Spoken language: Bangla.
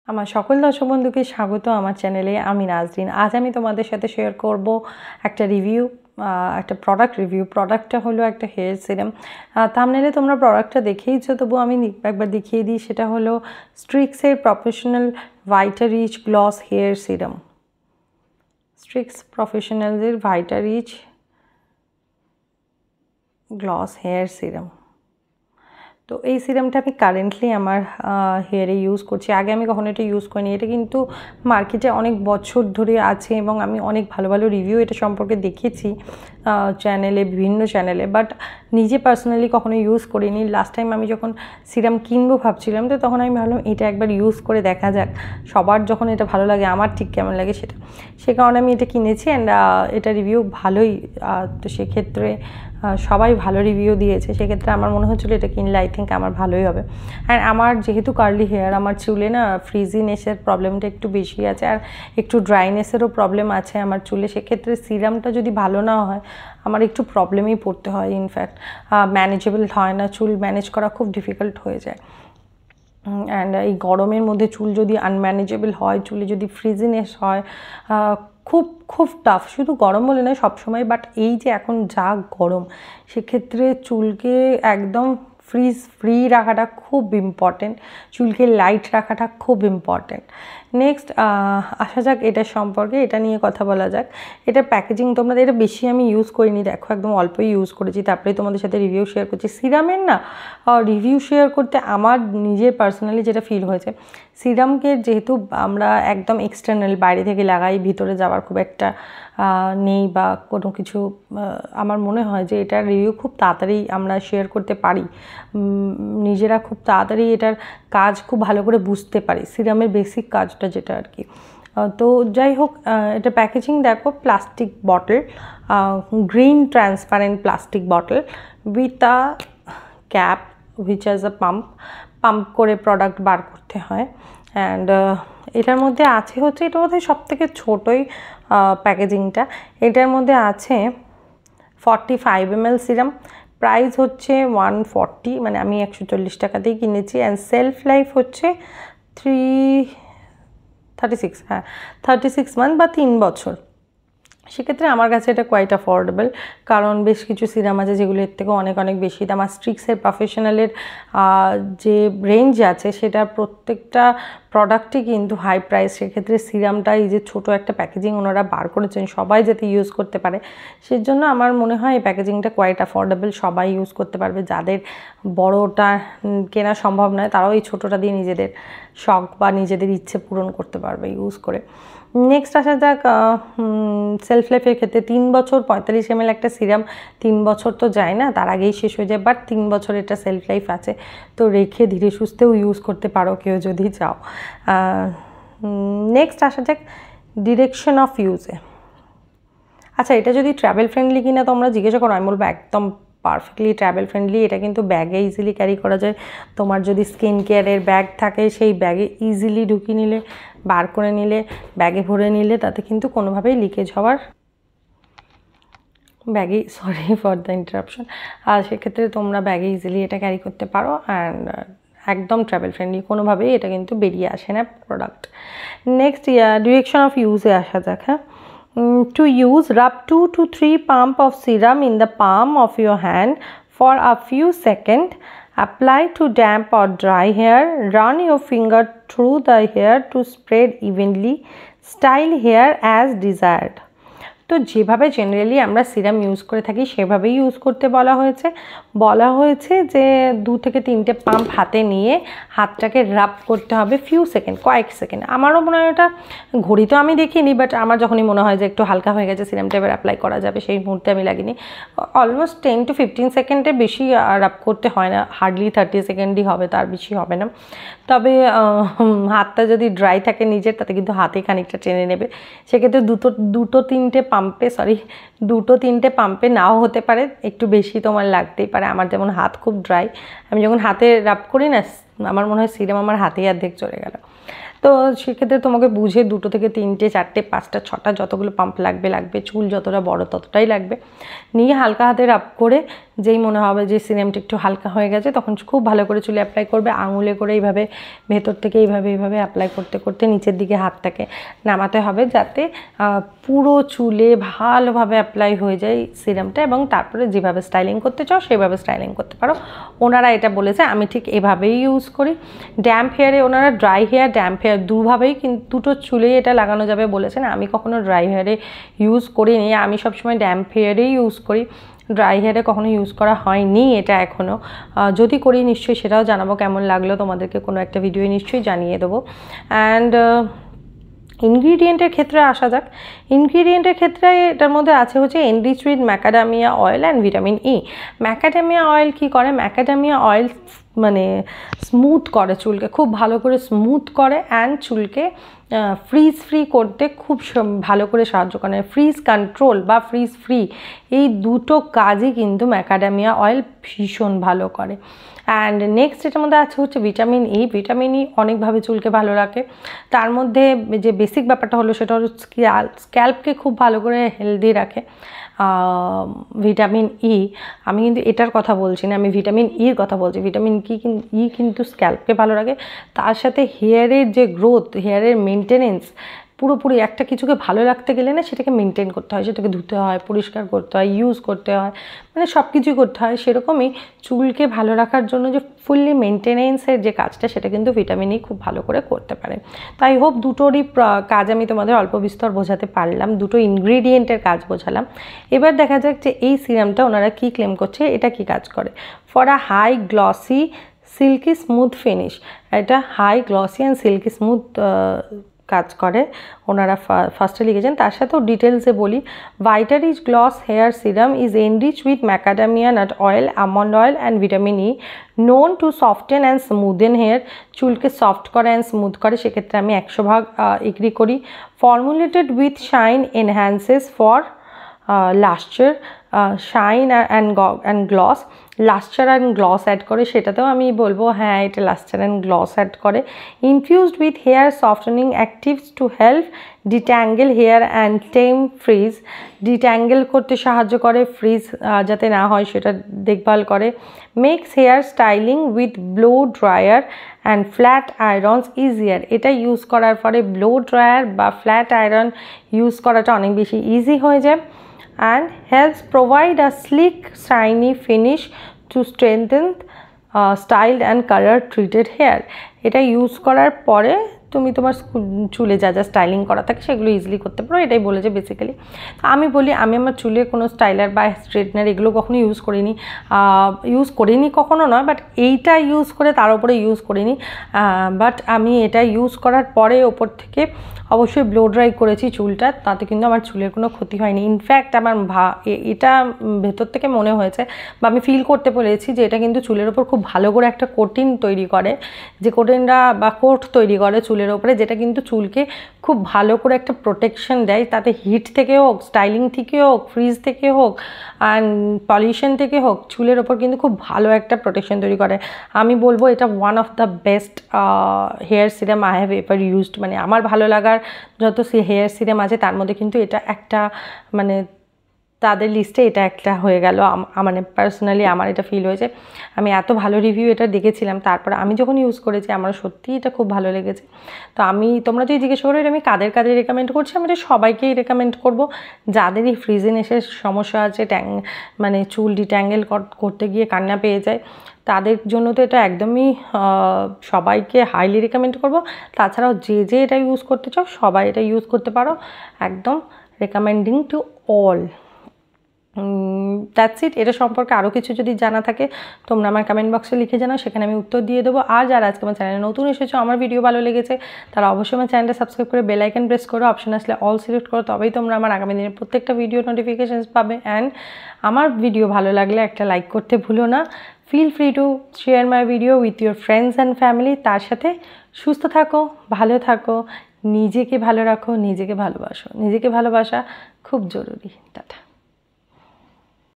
আমার সকল দর্শক বন্ধুকে স্বাগত আমার চ্যানেলে। আমি নাজরিন। আজ আমি তোমাদের সাথে শেয়ার করব একটা রিভিউ, একটা প্রোডাক্ট রিভিউ। প্রোডাক্টটা হলো একটা হেয়ার সিরাম। থাম্বনেলে তোমরা প্রোডাক্টটা দেখেইছো, তবু আমি একবার দেখিয়ে দিই। সেটা হলো স্ট্রিক্সের professional vita rich gloss hair serum. Streax প্রফেশনালদের vita rich gloss hair serum. তো এই সিরামটা আমি কারেন্টলি আমার হেয়ারে ইউজ করছি। আগে আমি কখনো এটা ইউজ করিনি। এটা কিন্তু মার্কেটে অনেক বছর ধরে আছে এবং আমি অনেক ভালো ভালো রিভিউ এটা সম্পর্কে দেখেছি চ্যানেলে, বিভিন্ন চ্যানেলে, বাট নিজে পার্সোনালি কখনো ইউজ করিনি। লাস্ট টাইম আমি যখন সিরাম কিনবো ভাবছিলাম, তো তখন আমি ভাবলাম এটা একবার ইউজ করে দেখা যাক, সবার যখন এটা ভালো লাগে আমার ঠিক কেমন লাগে সেটা। সে কারণে আমি এটা কিনেছি অ্যান্ড এটা রিভিউ ভালোই। তো সেক্ষেত্রে সবাই ভালো রিভিউ দিয়েছে, সেক্ষেত্রে আমার মনে হচ্ছিলো এটা কিনলে আই থিঙ্ক আমার ভালোই হবে। আর আমার যেহেতু কার্লি হেয়ার, আমার চুলে না ফ্রিজিনেসের প্রবলেমটা একটু বেশি আছে আর একটু ড্রাইনেসেরও প্রবলেম আছে আমার চুলে। সেক্ষেত্রে সিরামটা যদি ভালো না হয় আমার একটু প্রবলেমেই পড়তে হয়। ইনফ্যাক্ট ম্যানেজেবল হয় না, চুল ম্যানেজ করা খুব ডিফিকাল্ট হয়ে যায়। অ্যান্ড এই গরমের মধ্যে চুল যদি আনম্যানেজেবল হয়, চুলে যদি ফ্রিজিনেস হয়, খুব খুব টাফ। শুধু গরম বলে নয় সবসময়, বাট এই যে এখন যা গরম, সেক্ষেত্রে চুলকে একদম ফ্রি রাখাটা খুব ইম্পর্টেন্ট, চুলকে লাইট রাখাটা খুব ইম্পর্টেন্ট। নেক্সট আসা যাক এটার সম্পর্কে, এটা নিয়ে কথা বলা যাক। এটার প্যাকেজিং তোমাদের, এটা বেশি আমি ইউজ করিনি, দেখো একদম অল্পই ইউজ করেছি, তারপরে তোমাদের সাথে রিভিউ শেয়ার করছি। সিরামের না রিভিউ শেয়ার করতে আমার নিজের পার্সোনালি যেটা ফিল হয়েছে, সিরামকে যেহেতু আমরা একদম এক্সটার্নাল বাইরে থেকে লাগাই, ভিতরে যাওয়ার খুব একটা নেই বা কোনো কিছু, আমার মনে হয় যে এটার রিভিউ খুব তাড়াতাড়ি আমরা শেয়ার করতে পারি, নিজেরা খুব তাড়াতাড়ি এটার কাজ খুব ভালো করে বুঝতে পারি, সিরামের বেসিক কাজটা যেটা আর কি। তো যাই হোক, এটা প্যাকেজিং দেখো, plastic bottle, green transparent plastic bottle with a cap which has a pump করে প্রোডাক্ট বার করতে হয়। অ্যান্ড এটার মধ্যে আছে হচ্ছে, এটার মধ্যে সব থেকে ছোটোই প্যাকেজিংটা। এটার মধ্যে আছে 45 ml সিরাম। প্রাইস হচ্ছে 140, মানে আমি 140 টাকাতেই কিনেছি। অ্যান্ড সেলফ লাইফ হচ্ছে 36, হ্যাঁ 36 মান্থ বা 3 বছর। সেক্ষেত্রে আমার কাছে এটা কোয়াইট অ্যাফোর্ডেবল, কারণ বেশ কিছু সিরাম আছে যেগুলো এর থেকেও অনেক অনেক বেশি দাম। আর স্ট্রিক্সের প্রফেশনালের যে রেঞ্জ আছে সেটার প্রত্যেকটা প্রোডাক্টই কিন্তু হাই প্রাইস। সেক্ষেত্রে সিরামটা এই যে ছোটো একটা প্যাকেজিং ওনারা বার করেছেন সবাই যাতে ইউজ করতে পারে, সেজন্য আমার মনে হয় এই প্যাকেজিংটা কোয়াইট অ্যাফোর্ডেবল, সবাই ইউজ করতে পারবে। যাদের বড়োটা কেনা সম্ভব নয় তারাও এই ছোটোটা দিয়ে নিজেদের শখ বা নিজেদের ইচ্ছে পূরণ করতে পারবে ইউজ করে। নেক্সট আসা যাক সেলফ লাইফের ক্ষেত্রে। 3 বছর 45 ml একটা সিরাম, 3 বছর তো যায় না, তার আগেই শেষ হয়ে যায়, বাট 3 বছর এটা সেলফ লাইফ আছে, তো রেখে ধীরে সুস্থেও ইউজ করতে পারো কেউ যদি চাও। নেক্সট আসা যাক ডিরেকশন অফ ইউজে। আচ্ছা, এটা যদি ট্রাভেল ফ্রেন্ডলি কিনা তোমরা জিজ্ঞাসা করো, আমি বলবো একদম পারফেক্টলি ট্রাভেল ফ্রেন্ডলি। এটা কিন্তু ব্যাগে ইজিলি ক্যারি করা যায়। তোমার যদি স্কিন কেয়ারের ব্যাগ থাকে সেই ব্যাগে ইজিলি ঢুকিয়ে নিলে, বার করে নিলে, ব্যাগে ভরে নিলে, তাতে কিন্তু কোনোভাবেই লিকেজ হওয়ার ব্যাগে, সরি ফর দ্য ইন্টারাপশন, আর সেক্ষেত্রে তোমরা ব্যাগে ইজিলি এটা ক্যারি করতে পারো। অ্যান্ড একদম ট্রাভেল ফ্রেন্ডলি, কোনোভাবেই এটা কিন্তু বেরিয়ে আসে না প্রোডাক্ট। নেক্সট ডিরেকশন অফ ইউজে আসা যাক। হ্যাঁ, to use, rub 2 to 3 pump of serum in the palm of your hand for a few seconds. Apply to damp or dry hair. Run your finger through the hair to spread evenly. Style hair as desired. তো যেভাবে জেনারেলি আমরা সিরাম ইউজ করে থাকি সেভাবেই ইউজ করতে বলা হয়েছে যে 2 থেকে 3টে পাম্প হাতে নিয়ে হাতটাকে রাব করতে হবে ফিউ সেকেন্ড, কয়েক সেকেন্ড। আমারও মনে হয়, এটা ঘড়ি তো আমি দেখিনি, বাট আমার যখনই মনে হয় যে একটু হালকা হয়ে গেছে সিরামটা এবার অ্যাপ্লাই করা যাবে, সেই মুহূর্তে আমি লাগিনি। অলমোস্ট 10 to 15 সেকেন্ডের বেশি রাব করতে হয় না, হার্ডলি 30 সেকেন্ডই হবে, তার বেশি হবে না। তবে হাতটা যদি ড্রাই থাকে নিজের, তাতে কিন্তু হাতে খানিকটা টেনে নেবে। সেক্ষেত্রে দুটো তিনটে পাম্পে নাও হতে পারে, একটু বেশি তোমার লাগতেই পারে। আমার যেমন হাত খুব ড্রাই, আমি যখন হাতে রাব করি না, আমার মনে হয় সিরাম আমার হাতেই অর্ধেক চলে গেল। তো সেক্ষেত্রে তোমাকে বুঝে 2 থেকে 3টে 4টে 5টা 6টা যতগুলো পাম্প লাগবে, চুল যতটা বড় ততটাই লাগবে, নিয়ে হালকা হাতে রাব করে যেই মনে হবে যে সিরামটা একটু হালকা হয়ে গেছে, তখন খুব ভালো করে চুলে অ্যাপ্লাই করবে। আঙুলে করে এইভাবে ভেতর থেকে এইভাবে অ্যাপ্লাই করতে করতে নিচের দিকে হাতটাকে নামাতে হবে, যাতে পুরো চুলে ভালোভাবে অ্যাপ্লাই হয়ে যায় সিরামটা, এবং তারপরে যেভাবে স্টাইলিং করতে চাও সেভাবে স্টাইলিং করতে পারো। ওনারা এটা বলেছে, আমি ঠিক এভাবেই ইউজ করি। ড্যাম্প হেয়ারে ওনারা ড্রাই হেয়ার, ড্যাম্প হেয়ার দুভাবেই কিন্তু দুটো চুলেই এটা লাগানো যাবে বলেছেন। আমি কখনো ড্রাই হেয়ারে ইউজ করিনি, আমি সবসময় ড্যাম্প হেয়ারেই ইউজ করি, ড্রাই হেয়ারে কখনো ইউজ করা হয়নি এটা এখনও। যদি করি নিশ্চয়ই সেটাও জানাবো, কেমন লাগলো তোমাদেরকে কোনো একটা ভিডিও নিশ্চয়ই জানিয়ে দেবো। অ্যান্ড ইনগ্রিডিয়েন্টের ক্ষেত্রে আসা যাক। ইনগ্রিডিয়েন্টের ক্ষেত্রে এটার মধ্যে আছে হচ্ছে enrich with macadamia oil and vitamin E. Macadamia oil কী করে? ম্যাকাডামিয়া অয়েল মানে স্মুথ করে চুলকে, খুব ভালো করে স্মুথ করে, অ্যান্ড চুলকে ফ্রিজ ফ্রি করতে খুব ভালো করে সাহায্য করে। ফ্রিজ কন্ট্রোল বা ফ্রিজ ফ্রি, এই দুটো কাজই কিন্তু ম্যাকাডামিয়া অয়েল ভীষণ ভালো করে। অ্যান্ড নেক্সট এটার মধ্যে আছে হচ্ছে ভিটামিন ই। ভিটামিন ই অনেকভাবে চুলকে ভালো রাখে। তার মধ্যে যে বেসিক ব্যাপারটা হলো সেটা হলো স্ক্যাল্পকে খুব ভালো করে হেলদি রাখে ভিটামিন ই। আমি কিন্তু এটার কথা বলছি না, আমি ভিটামিন ইর কথা বলছি। ভিটামিন ই কিন্তু স্ক্যাল্পকে ভালো রাখে, তার সাথে হেয়ারের যে গ্রোথ, হেয়ারের মেনটেনেন্স, পুরোপুরি একটা কিছুকে ভালো রাখতে গেলে না সেটাকে মেনটেন করতে হয়, সেটাকে ধুতে হয়, পরিষ্কার করতে হয়, ইউজ করতে হয়, মানে সব কিছুই করতে হয়। সেরকমই চুলকে ভালো রাখার জন্য যে ফুললি মেনটেনেন্সের যে কাজটা, সেটা কিন্তু ভিটামিন ই খুব ভালো করে করতে পারে। তাই হোপ দুটোরই কাজ আমি তোমাদের অল্প বিস্তর বোঝাতে পারলাম, দুটো ইনগ্রিডিয়েন্টের কাজ বোঝালাম। এবার দেখা যাক যে এই সিরামটা ওনারা কী ক্লেম করছে, এটা কি কাজ করে। For a high glossy silky smooth finish, এটা high glossy and silky smooth কাজ করে ওনারা ফার্স্টে লিখেছেন। তার সাথেও ডিটেলসে বলি, Vitarich gloss hair serum is enrich with macadamia nut oil, almond oil and vitamin E, known to soften and smoothen hair, চুলকে সফট করে অ্যান্ড স্মুথ করে, সেক্ষেত্রে আমি 100% এগ্রি করি। Formulated with shine enhances for lustre, shine and gloss, lustre and gloss add করে, সেটাতেও আমি বলবো হ্যাঁ এটা লাস্টার অ্যান্ড গ্লস অ্যাড করে। Infused with hair softening actives to help detangle hair and tame frizz, detangle করতে সাহায্য করে, ফ্রিজ যাতে না হয় সেটা দেখভাল করে। Makes hair styling with blow dryer and flat irons easier, এটা ইউজ করার পরে ব্লো ড্রায়ার বা ফ্ল্যাট আয়রন ইউজ করাটা অনেক বেশি ইজি হয়ে যায়। And helps provide a sleek shiny finish to strengthen styled and color treated hair, এটা ইউজ করার পরে তুমি তোমার চুলে যা যা স্টাইলিং করা থাকে সেগুলো ইজিলি করতে পারো, এটাই বলেছে বেসিক্যালি। আমি বলি আমি আমার চুলে কোনো স্টাইলার বা স্ট্রেটনার এগুলো কখনো ইউজ করিনি কখনো নয়, বাট এইটা ইউজ করে তার উপরে ইউজ করিনি। বাট আমি এটা ইউজ করার পরে ওপর থেকে অবশ্যই ব্লো ড্রাই করেছি চুলটা, তাতে কিন্তু আমার চুলের কোনো ক্ষতি হয়নি। ইনফ্যাক্ট আমার এটা ভেতর থেকে মনে হয়েছে বা আমি ফিল করতে পেরেছি যে এটা কিন্তু চুলের ওপর খুব ভালো করে একটা কোটিং তৈরি করে, যে কোটিংটা বা কোট তৈরি করে চুলের ওপরে, যেটা কিন্তু চুলকে খুব ভালো করে একটা প্রোটেকশন দেয়, তাতে হিট থেকে হোক, স্টাইলিং থেকে হোক, ফ্রিজ থেকে হোক, অ্যান্ড পলিউশন থেকে হোক, চুলের ওপর কিন্তু খুব ভালো একটা প্রোটেকশন তৈরি করে। আমি বলবো এটা one of the best hair serum I have ever used. মানে আমার ভালো লাগার যত হেয়ার সিরাম আছে তার মধ্যে কিন্তু এটা একটা, মানে তাদের লিস্টে এটা একটা হয়ে গেল। মানে পার্সোনালি আমার এটা ফিল হয়েছে, আমি এত ভালো রিভিউ এটা দেখেছিলাম, তারপরে আমি যখন ইউজ করেছি আমার সত্যিই এটা খুব ভালো লেগেছে। তো তোমরা যদি জিজ্ঞেস করো এটা আমি কাদের রেকমেন্ড করছি, আমি এটা সবাইকেই রেকমেন্ড করবো, যাদেরই ফ্রিজিনেসের সমস্যা আছে, মানে চুল ডিট্যাঙ্গেল করতে গিয়ে কান্না পেয়ে যায়, তাদের জন্য তো এটা একদমই সবাইকে হাইলি রেকমেন্ড করবো। তাছাড়াও যে এটা ইউজ করতে চাও সবাই এটা ইউজ করতে পারো, একদম recommending to all. That's it. এটা সম্পর্কে আরও কিছু যদি জানা থাকে তোমরা আমার কমেন্ট বক্সে লিখে জানাও, সেখানে আমি উত্তর দিয়ে দেবো। আর যারা আজকে আমার চ্যানেলে নতুন এসেছো, আমার ভিডিও ভালো লেগেছে, তারা অবশ্যই আমার চ্যানেলটা সাবস্ক্রাইব করে বেল আইকন প্রেস করো, অপশন আসলে অল সিলেক্ট করো, তবেই তোমরা আমার আগামী দিনের প্রত্যেকটা ভিডিও নোটিফিকেশানস পাবে। অ্যান্ড আমার ভিডিও ভালো লাগলে একটা লাইক করতে ভুলো না। Feel free to share my video with your friends and family. তার সাথে সুস্থ থাকো, ভালো থাকো, নিজেকে ভালো রাখো, নিজেকে ভালোবাসো। নিজেকে ভালোবাসা খুব জরুরি। টাটা।